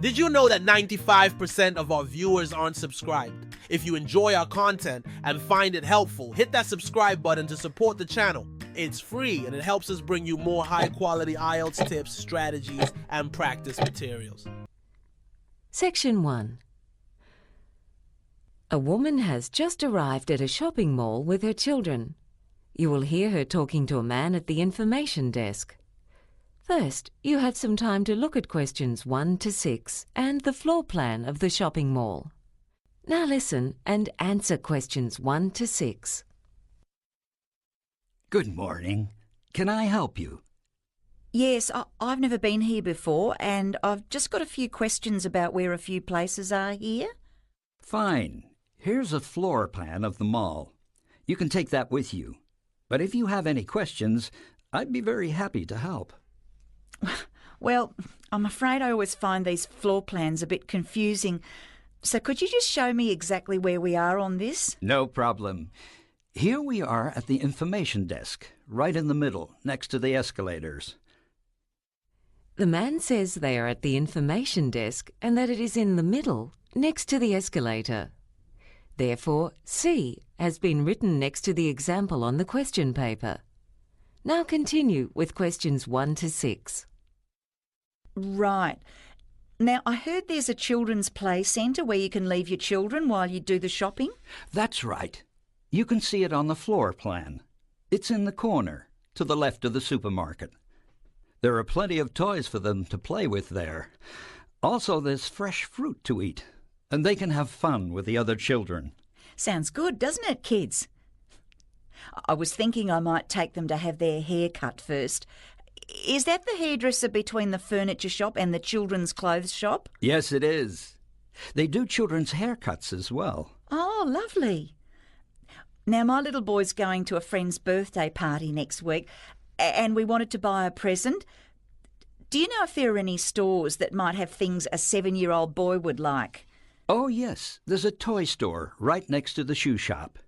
Did you know that 95% of our viewers aren't subscribed? If you enjoy our content and find it helpful, hit that subscribe button to support the channel. It's free and it helps us bring you more high-quality Ielts tips, strategies, and practice materials. Section 1. A woman has just arrived at a shopping mall with her children. You will hear her talking to a man at the information desk. First, you have some time to look at questions 1 to 6 and the floor plan of the shopping mall. Now listen and answer questions 1 to 6. Good morning. Can I help you? Yes, I've never been here before and I've just got a few questions about where a few places are here. Fine. Here's a floor plan of the mall. You can take that with you. But if you have any questions, I'd be very happy to help. Well, I'm afraid I always find these floor plans a bit confusing. So could you just show me exactly where we are on this? No problem. Here we are at the information desk, right in the middle, next to the escalators. The man says they are at the information desk and that it is in the middle, next to the escalator. Therefore, C has been written next to the example on the question paper. Now continue with questions 1 to 6. Right. Now, I heard there's a children's play centre where you can leave your children while you do the shopping. That's right. You can see it on the floor plan. It's in the corner, to the left of the supermarket. There are plenty of toys for them to play with there. Also, there's fresh fruit to eat, and they can have fun with the other children. Sounds good, doesn't it, kids? I was thinking I might take them to have their hair cut first. Is that the hairdresser between the furniture shop and the children's clothes shop? Yes, it is. They do children's haircuts as well. Oh, lovely. Now, my little boy's going to a friend's birthday party next week and we wanted to buy a present. Do you know if there are any stores that might have things a 7-year-old boy would like? Oh, yes. There's a toy store right next to the shoe shop.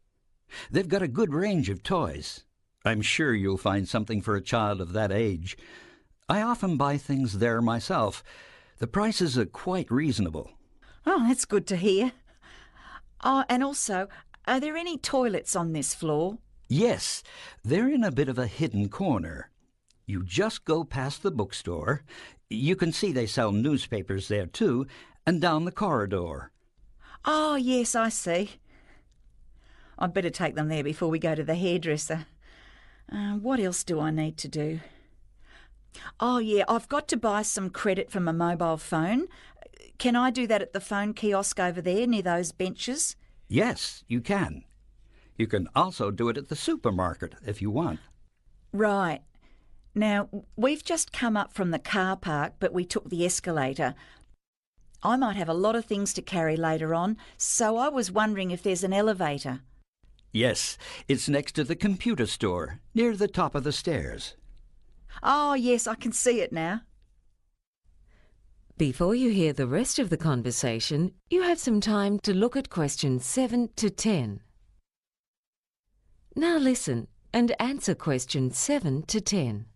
They've got a good range of toys. I'm sure you'll find something for a child of that age. I often buy things there myself. The prices are quite reasonable. Oh, that's good to hear. Oh, and also, are there any toilets on this floor? Yes, they're in a bit of a hidden corner. You just go past the bookstore. You can see they sell newspapers there too, and down the corridor. Oh, yes, I see. I'd better take them there before we go to the hairdresser. What else do I need to do? Oh, yeah, I've got to buy some credit from a mobile phone. Can I do that at the phone kiosk over there near those benches? Yes, you can. You can also do it at the supermarket if you want. Right. Now, we've just come up from the car park, but we took the escalator. I might have a lot of things to carry later on, so I was wondering if there's an elevator. Yes, it's next to the computer store, near the top of the stairs. Oh, yes, I can see it now. Before you hear the rest of the conversation, you have some time to look at questions 7 to 10. Now listen and answer questions 7 to 10.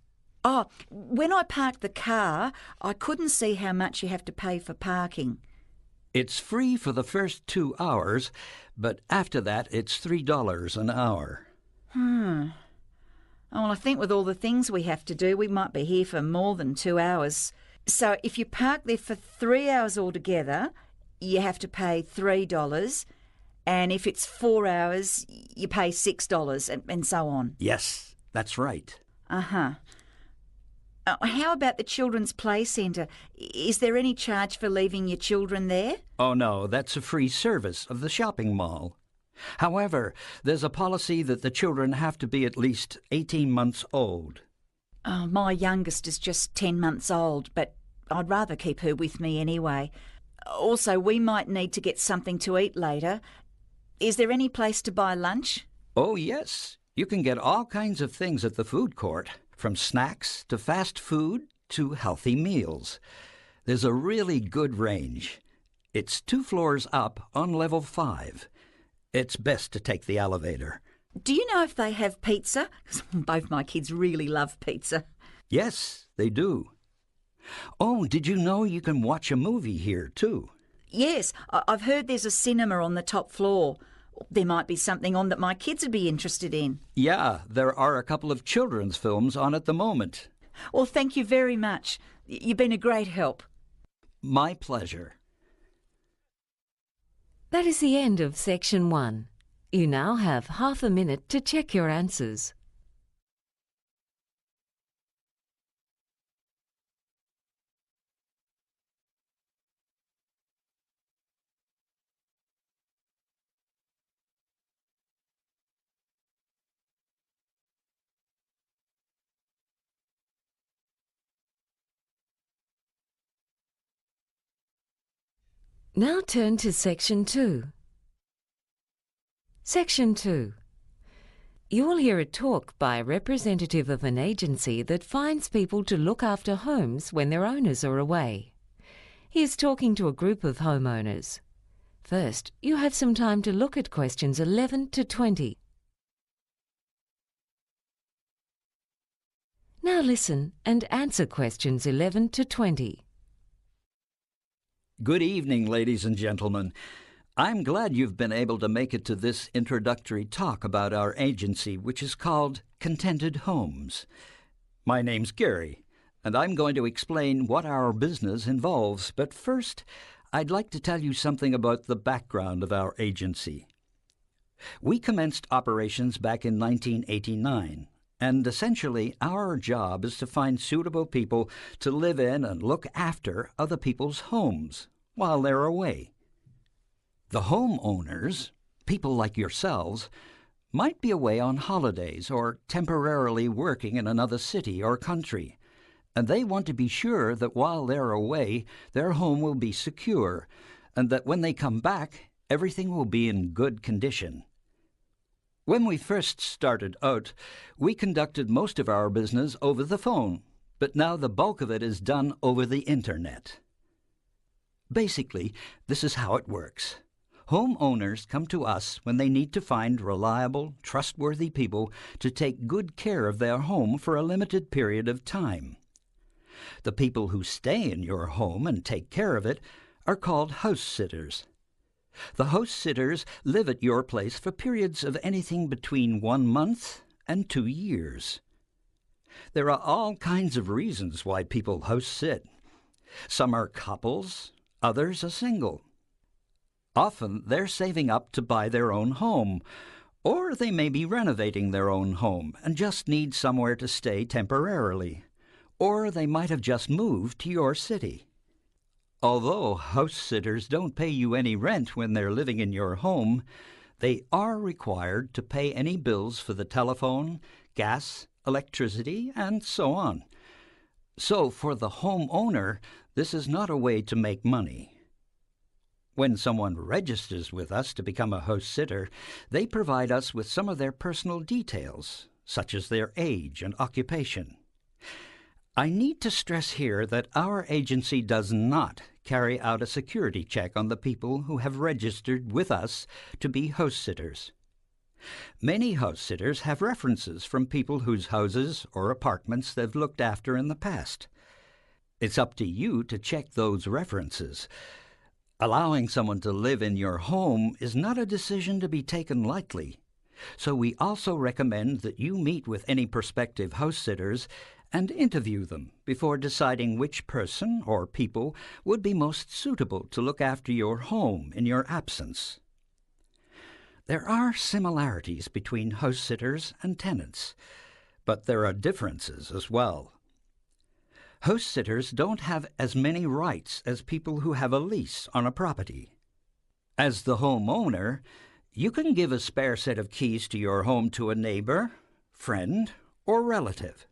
Oh, when I parked the car, I couldn't see how much you have to pay for parking. It's free for the first 2 hours, but after that it's $3 an hour. Oh, well, I think with all the things we have to do, we might be here for more than 2 hours. So if you park there for 3 hours altogether, you have to pay $3. And if it's 4 hours, you pay $6 and so on. Yes, that's right. Uh-huh. How about the children's play centre? Is there any charge for leaving your children there? Oh, no, that's a free service of the shopping mall. However, there's a policy that the children have to be at least 18 months old. Oh, my youngest is just 10 months old, but I'd rather keep her with me anyway. Also, we might need to get something to eat later. Is there any place to buy lunch? Oh, yes. You can get all kinds of things at the food court, from snacks to fast food to healthy meals. There's a really good range. It's 2 floors up on level 5. It's best to take the elevator. Do you know if they have pizza? Both my kids really love pizza. Yes, they do. Oh, did you know you can watch a movie here, too? Yes, I've heard there's a cinema on the top floor. There might be something on that my kids would be interested in. Yeah, there are a couple of children's films on at the moment. Well, thank you very much. You've been a great help. My pleasure. That is the end of section 1. You now have half a minute to check your answers. Now turn to section 2. Section 2. You will hear a talk by a representative of an agency that finds people to look after homes when their owners are away. He is talking to a group of homeowners. First, you have some time to look at questions 11 to 20. Now listen and answer questions 11 to 20. Good evening, ladies and gentlemen. I'm glad you've been able to make it to this introductory talk about our agency, which is called Contented Homes. My name's Gary, and I'm going to explain what our business involves. But first, I'd like to tell you something about the background of our agency. We commenced operations back in 1989. And essentially, our job is to find suitable people to live in and look after other people's homes while they're away. The homeowners, people like yourselves, might be away on holidays or temporarily working in another city or country, and they want to be sure that while they're away, their home will be secure, and that when they come back, everything will be in good condition. When we first started out, we conducted most of our business over the phone, but now the bulk of it is done over the Internet. Basically, this is how it works. Homeowners come to us when they need to find reliable, trustworthy people to take good care of their home for a limited period of time. The people who stay in your home and take care of it are called house sitters. The house sitters live at your place for periods of anything between 1 month and 2 years. There are all kinds of reasons why people house sit. Some are couples, others are single. Often they're saving up to buy their own home, or they may be renovating their own home and just need somewhere to stay temporarily, or they might have just moved to your city. Although house sitters don't pay you any rent when they're living in your home, they are required to pay any bills for the telephone, gas, electricity, and so on. So for the homeowner, this is not a way to make money. When someone registers with us to become a house sitter, they provide us with some of their personal details, such as their age and occupation. I need to stress here that our agency does not carry out a security check on the people who have registered with us to be house sitters. Many house sitters have references from people whose houses or apartments they've looked after in the past. It's up to you to check those references. Allowing someone to live in your home is not a decision to be taken lightly. So we also recommend that you meet with any prospective house sitters and interview them before deciding which person or people would be most suitable to look after your home in your absence. There are similarities between house sitters and tenants, but there are differences as well. House sitters don't have as many rights as people who have a lease on a property. As the homeowner, you can give a spare set of keys to your home to a neighbor, friend, or relative.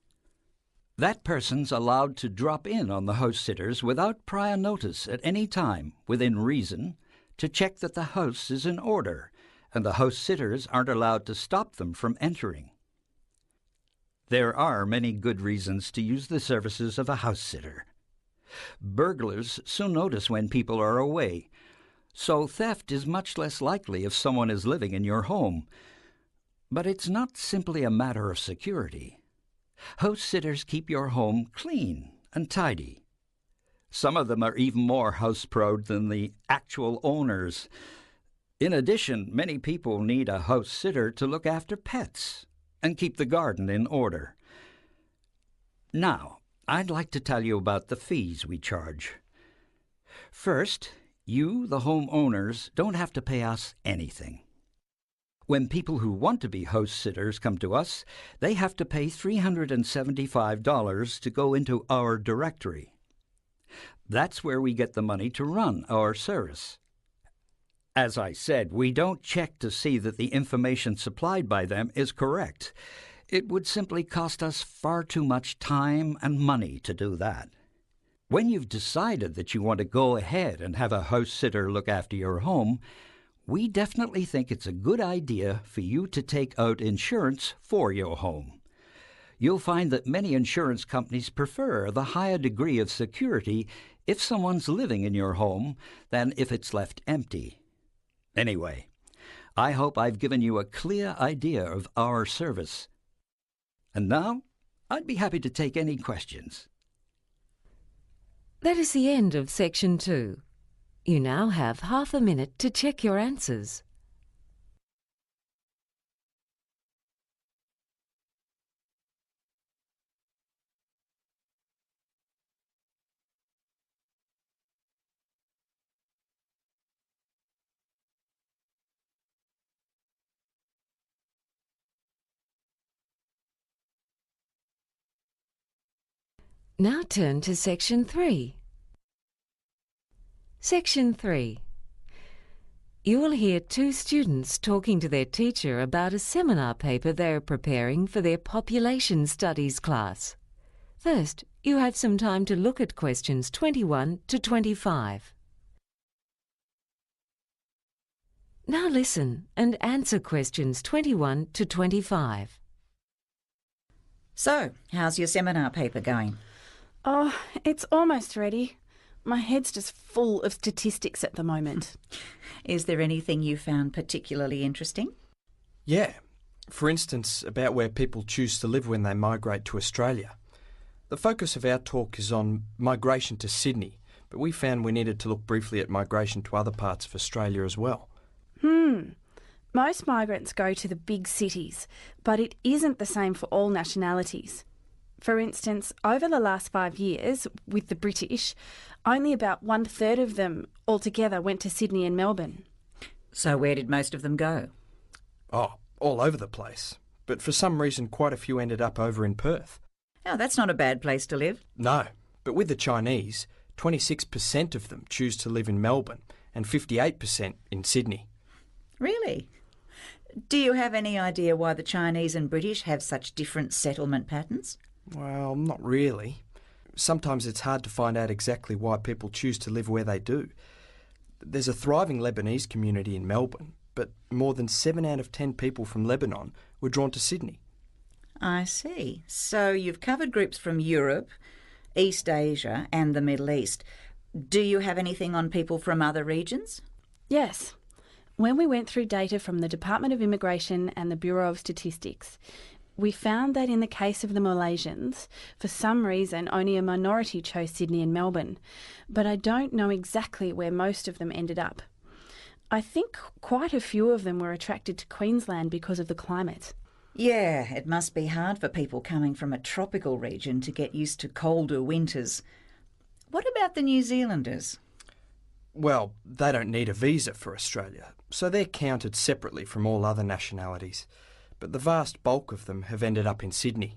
That person's allowed to drop in on the house sitters without prior notice at any time, within reason, to check that the house is in order, and the house sitters aren't allowed to stop them from entering. There are many good reasons to use the services of a house sitter. Burglars soon notice when people are away, so theft is much less likely if someone is living in your home. But it's not simply a matter of security. House sitters keep your home clean and tidy. Some of them are even more house-proud than the actual owners. In addition, many people need a house sitter to look after pets and keep the garden in order. Now, I'd like to tell you about the fees we charge. First, you, the homeowners, don't have to pay us anything. When people who want to be house sitters come to us, they have to pay $375 to go into our directory. That's where we get the money to run our service. As I said, we don't check to see that the information supplied by them is correct. It would simply cost us far too much time and money to do that. When you've decided that you want to go ahead and have a house sitter look after your home, we definitely think it's a good idea for you to take out insurance for your home. You'll find that many insurance companies prefer the higher degree of security if someone's living in your home than if it's left empty. Anyway, I hope I've given you a clear idea of our service. And now, I'd be happy to take any questions. That is the end of Section 2. You now have half a minute to check your answers. Now turn to Section 3. Section 3. You will hear two students talking to their teacher about a seminar paper they are preparing for their population studies class. First, you have some time to look at questions 21 to 25. Now listen and answer questions 21 to 25. So, how's your seminar paper going? Oh, it's almost ready. My head's just full of statistics at the moment. Is there anything you found particularly interesting? Yeah. For instance, about where people choose to live when they migrate to Australia. The focus of our talk is on migration to Sydney, but we found we needed to look briefly at migration to other parts of Australia as well. Most migrants go to the big cities, but it isn't the same for all nationalities. For instance, over the last 5 years, with the British, only about 1/3 of them altogether went to Sydney and Melbourne. So where did most of them go? Oh, all over the place. But for some reason, quite a few ended up over in Perth. Oh, that's not a bad place to live. No, but with the Chinese, 26% of them choose to live in Melbourne and 58% in Sydney. Really? Do you have any idea why the Chinese and British have such different settlement patterns? Well, not really. Sometimes it's hard to find out exactly why people choose to live where they do. There's a thriving Lebanese community in Melbourne, but more than 7 out of 10 people from Lebanon were drawn to Sydney. I see. So you've covered groups from Europe, East Asia and the Middle East. Do you have anything on people from other regions? Yes. When we went through data from the Department of Immigration and the Bureau of Statistics, we found that in the case of the Malaysians, for some reason only a minority chose Sydney and Melbourne, but I don't know exactly where most of them ended up. I think quite a few of them were attracted to Queensland because of the climate. Yeah, it must be hard for people coming from a tropical region to get used to colder winters. What about the New Zealanders? Well, they don't need a visa for Australia, so they're counted separately from all other nationalities. But the vast bulk of them have ended up in Sydney.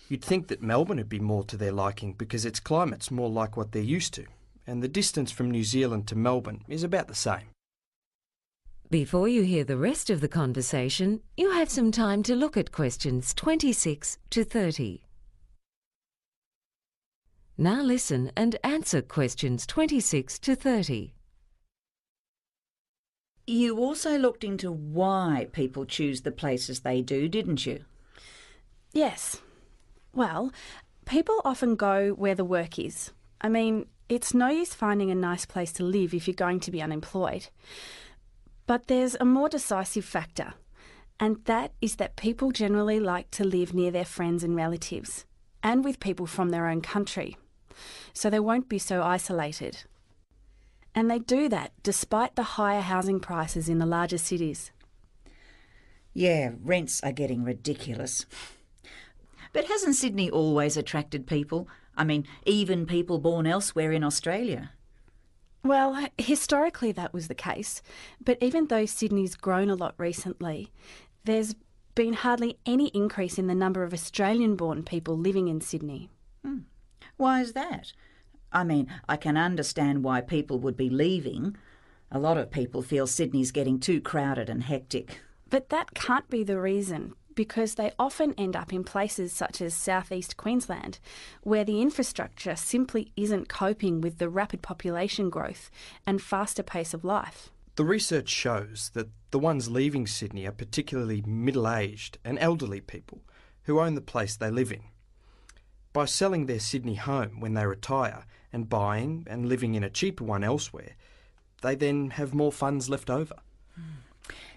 You'd think that Melbourne would be more to their liking because its climate's more like what they're used to, and the distance from New Zealand to Melbourne is about the same. Before you hear the rest of the conversation, you have some time to look at questions 26 to 30. Now listen and answer questions 26 to 30. You also looked into why people choose the places they do, didn't you? Yes. Well, people often go where the work is. I mean, it's no use finding a nice place to live if you're going to be unemployed. But there's a more decisive factor, and that is that people generally like to live near their friends and relatives, and with people from their own country. so they won't be so isolated. And they do that despite the higher housing prices in the larger cities. Yeah, rents are getting ridiculous. But hasn't Sydney always attracted people? I mean, even people born elsewhere in Australia. Well, historically that was the case, but even though Sydney's grown a lot recently, there's been hardly any increase in the number of Australian-born people living in Sydney. Why is that? I mean, I can understand why people would be leaving. A lot of people feel Sydney's getting too crowded and hectic. But that can't be the reason, because they often end up in places such as southeast Queensland, where the infrastructure simply isn't coping with the rapid population growth and faster pace of life. The research shows that the ones leaving Sydney are particularly middle-aged and elderly people who own the place they live in. By selling their Sydney home when they retire and buying and living in a cheaper one elsewhere, they then have more funds left over.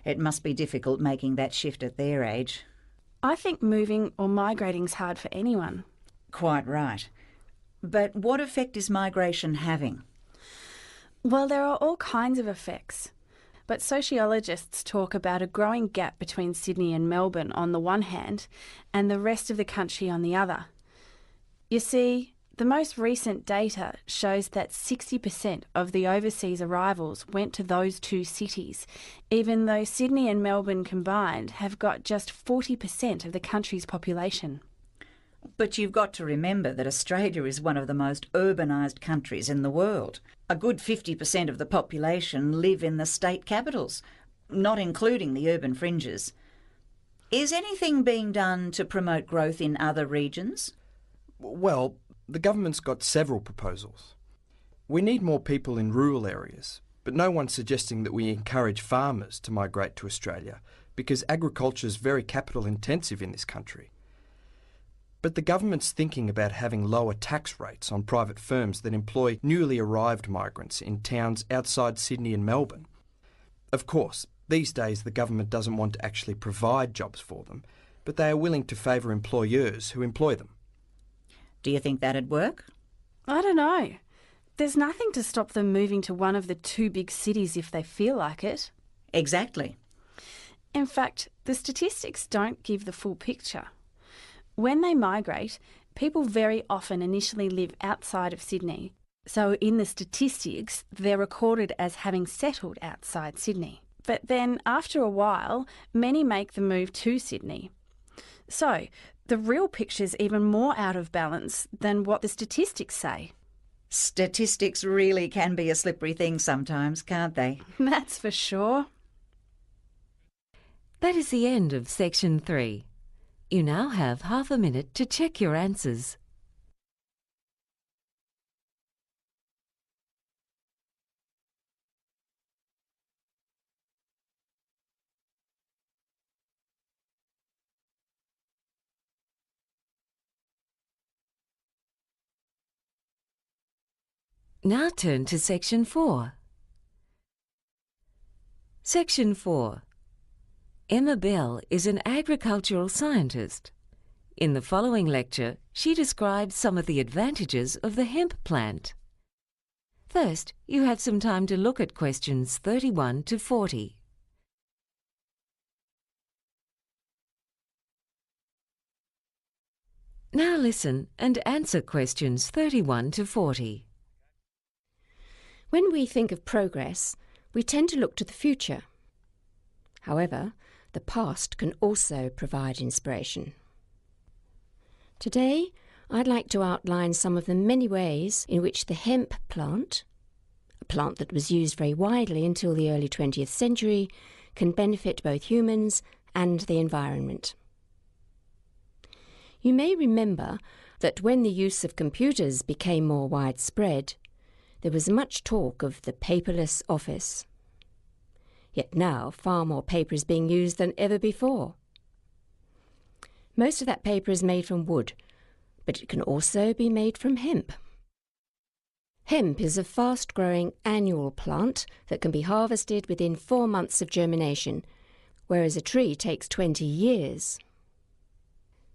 It must be difficult making that shift at their age. I think moving or migrating's hard for anyone. Quite right. But what effect is migration having? Well, there are all kinds of effects. But sociologists talk about a growing gap between Sydney and Melbourne on the one hand and the rest of the country on the other. You see, the most recent data shows that 60% of the overseas arrivals went to those two cities, even though Sydney and Melbourne combined have got just 40% of the country's population. But you've got to remember that Australia is one of the most urbanised countries in the world. A good 50% of the population live in the state capitals, not including the urban fringes. Is anything being done to promote growth in other regions? Well, the government's got several proposals. We need more people in rural areas, but no one's suggesting that we encourage farmers to migrate to Australia because agriculture is very capital intensive in this country. But the government's thinking about having lower tax rates on private firms that employ newly arrived migrants in towns outside Sydney and Melbourne. Of course, these days the government doesn't want to actually provide jobs for them, but they are willing to favour employers who employ them. Do you think that'd work? I don't know. There's nothing to stop them moving to one of the two big cities if they feel like it. Exactly. In fact, the statistics don't give the full picture. When they migrate, people very often initially live outside of Sydney. So in the statistics, they're recorded as having settled outside Sydney. But then after a while, many make the move to Sydney. So the real picture's even more out of balance than what the statistics say. Statistics really can be a slippery thing sometimes, can't they? That's for sure. That is the end of section 3. You now have half a minute to check your answers. Now turn to section 4. Section 4. Emma Bell is an agricultural scientist. In the following lecture, she describes some of the advantages of the hemp plant. First, you have some time to look at questions 31 to 40. Now listen and answer questions 31 to 40. When we think of progress, we tend to look to the future. However, the past can also provide inspiration. Today, I'd like to outline some of the many ways in which the hemp plant, a plant that was used very widely until the early 20th century, can benefit both humans and the environment. You may remember that when the use of computers became more widespread, there was much talk of the paperless office. Yet now far more paper is being used than ever before. Most of that paper is made from wood, but it can also be made from hemp. Hemp is a fast-growing annual plant that can be harvested within 4 months of germination, whereas a tree takes 20 years.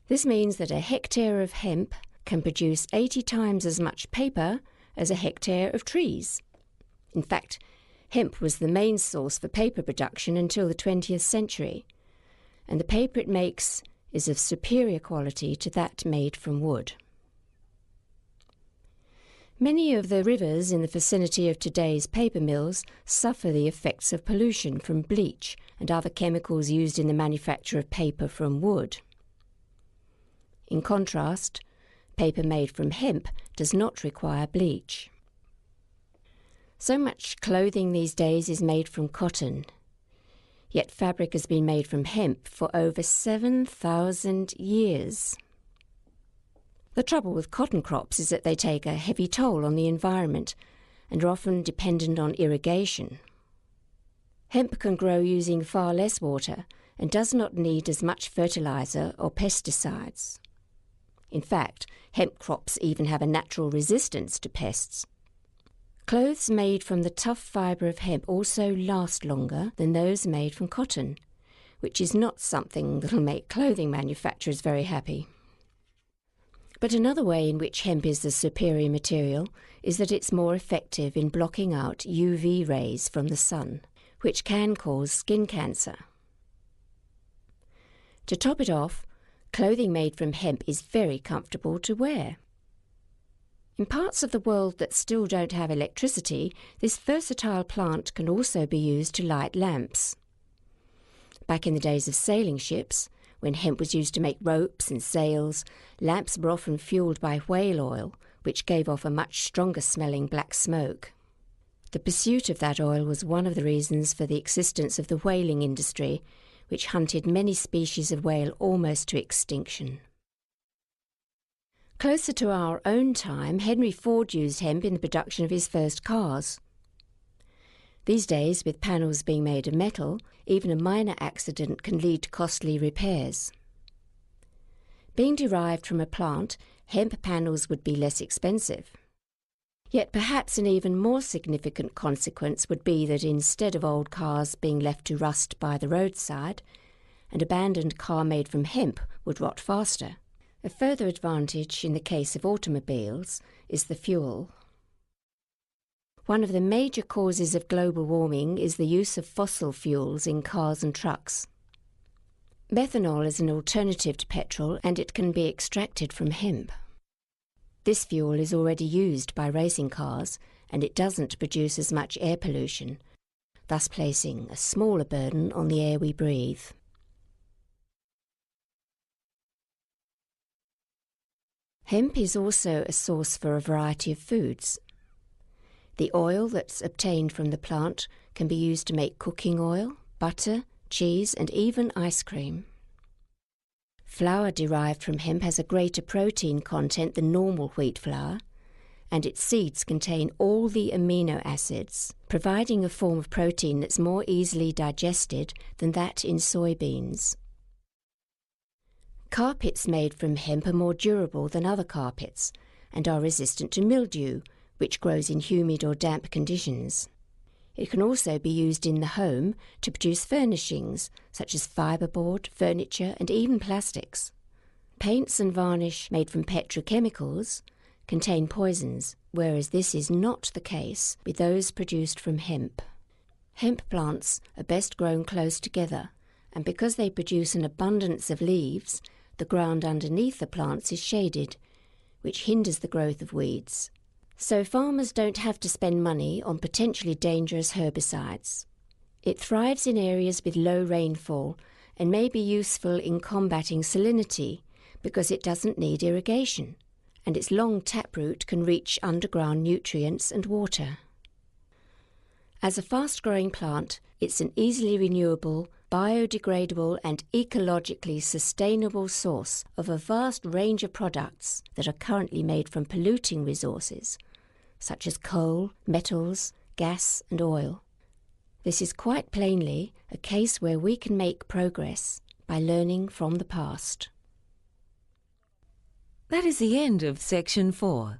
This means that a hectare of hemp can produce 80 times as much paper as a hectare of trees. In fact, hemp was the main source for paper production until the 20th century, and the paper it makes is of superior quality to that made from wood. Many of the rivers in the vicinity of today's paper mills suffer the effects of pollution from bleach and other chemicals used in the manufacture of paper from wood. In contrast, paper made from hemp does not require bleach. So much clothing these days is made from cotton, yet fabric has been made from hemp for over 7,000 years. The trouble with cotton crops is that they take a heavy toll on the environment and are often dependent on irrigation. Hemp can grow using far less water and does not need as much fertilizer or pesticides. In fact, hemp crops even have a natural resistance to pests. Clothes made from the tough fibre of hemp also last longer than those made from cotton, which is not something that will make clothing manufacturers very happy. But another way in which hemp is the superior material is that it's more effective in blocking out UV rays from the sun, which can cause skin cancer. To top it off, clothing made from hemp is very comfortable to wear. In parts of the world that still don't have electricity, this versatile plant can also be used to light lamps. Back in the days of sailing ships, when hemp was used to make ropes and sails, lamps were often fueled by whale oil, which gave off a much stronger-smelling black smoke. The pursuit of that oil was one of the reasons for the existence of the whaling industry, which hunted many species of whale almost to extinction. Closer to our own time, Henry Ford used hemp in the production of his first cars. These days, with panels being made of metal, even a minor accident can lead to costly repairs. Being derived from a plant, hemp panels would be less expensive. Yet perhaps an even more significant consequence would be that instead of old cars being left to rust by the roadside, an abandoned car made from hemp would rot faster. A further advantage in the case of automobiles is the fuel. One of the major causes of global warming is the use of fossil fuels in cars and trucks. Methanol is an alternative to petrol, and it can be extracted from hemp. This fuel is already used by racing cars, and it doesn't produce as much air pollution, thus placing a smaller burden on the air we breathe. Hemp is also a source for a variety of foods. The oil that's obtained from the plant can be used to make cooking oil, butter, cheese, and even ice cream. Flour derived from hemp has a greater protein content than normal wheat flour, and its seeds contain all the amino acids, providing a form of protein that's more easily digested than that in soybeans. Carpets made from hemp are more durable than other carpets and are resistant to mildew, which grows in humid or damp conditions. It can also be used in the home to produce furnishings such as fiberboard, furniture, and even plastics. Paints and varnish made from petrochemicals contain poisons, whereas this is not the case with those produced from hemp. Hemp plants are best grown close together, and because they produce an abundance of leaves, the ground underneath the plants is shaded, which hinders the growth of weeds. So farmers don't have to spend money on potentially dangerous herbicides. It thrives in areas with low rainfall and may be useful in combating salinity because it doesn't need irrigation, and its long taproot can reach underground nutrients and water. As a fast-growing plant, it's an easily renewable, biodegradable and ecologically sustainable source of a vast range of products that are currently made from polluting resources, such as coal, metals, gas and oil. This is quite plainly a case where we can make progress by learning from the past. That is the end of Section 4.